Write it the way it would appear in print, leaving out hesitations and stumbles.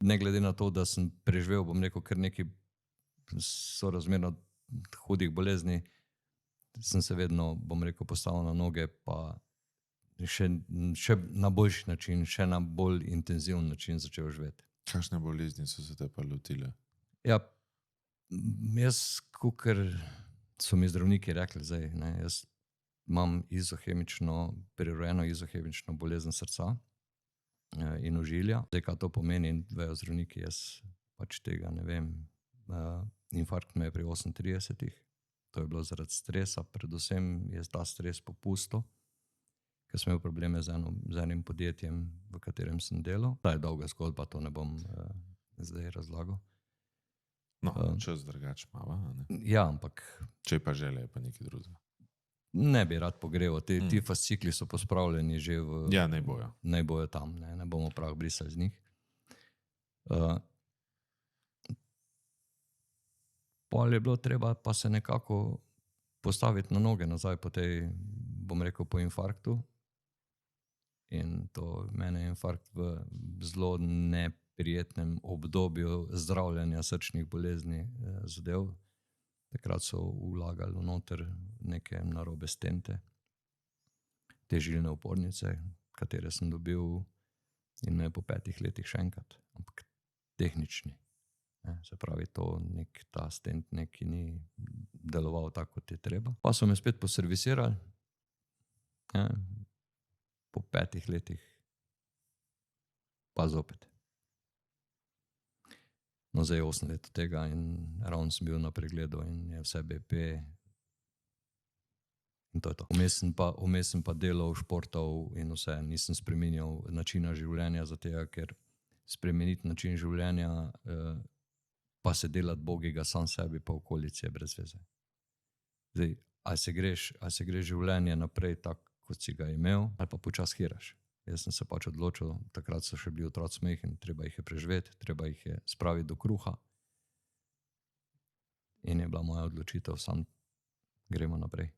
ne glede na to, da sem preživel, bom rekel, kar nekaj sorazmerno hudih bolezni, sem se vedno, bom rekel, postavil na noge, pa še na boljši način, še na bolj intenziven način začel živeti. Kakšne bolezni so se te pa lotile? Ja, jaz, kakor so mi zdravniki rekli zdaj, ne, jaz imam prirojeno izohemično bolezen srca in ožilja. Zdaj, kaj to pomeni, vejo zdravniki, jaz pač tega ne vem. Infarkt me je pri 38, to je bilo zaradi stresa, predvsem je ta stres popustil, ker sem imel probleme z enim podjetjem, v katerem sem delal. Ta je dolga zgodba, to ne bom zdaj razlagal. No, čas drugače mava, ne? Ja, ampak Če pa želje, pa nekaj drugega. ne bi rad pogreval. Ti fascikli so pospravljeni že Ja, ne bojo. naj bojo tam, ne bomo prav brisali z njih. Pol je bilo treba pa se nekako postaviti na noge nazaj po tej, bom rekel, po infarktu. In to mene je infarkt v zelo neprijetnem obdobju zdravljenja srčnih bolezni zadev. Takrat so vlagali noter neke narobe stente, te žilne opornice, katere sem dobil in me po 5 letih še enkrat, ampak tehnični. Se pravi, ta stent neki ni deloval tako, kot je treba. Pa so me spet poservisirali, po 5 letih pa zopet. No, zdaj 8 let od tega in ravno sem bil na pregledu in je vse BP in to je to. Vmes sem pa delal, športov in vse, nisem spreminjal načina življenja, zato ker spremeniti način življenja pa se delati bogega sam sebi pa okolici je brez veze. Zdaj, ali se greš življenje naprej tako, kot si ga imel, ali pa počasi hiraš. Jaz sem se pač odločil, takrat so še bili otroci majhni, treba jih je preživeti, treba jih je spraviti do kruha. In je bila moja odločitev, samo gremo naprej.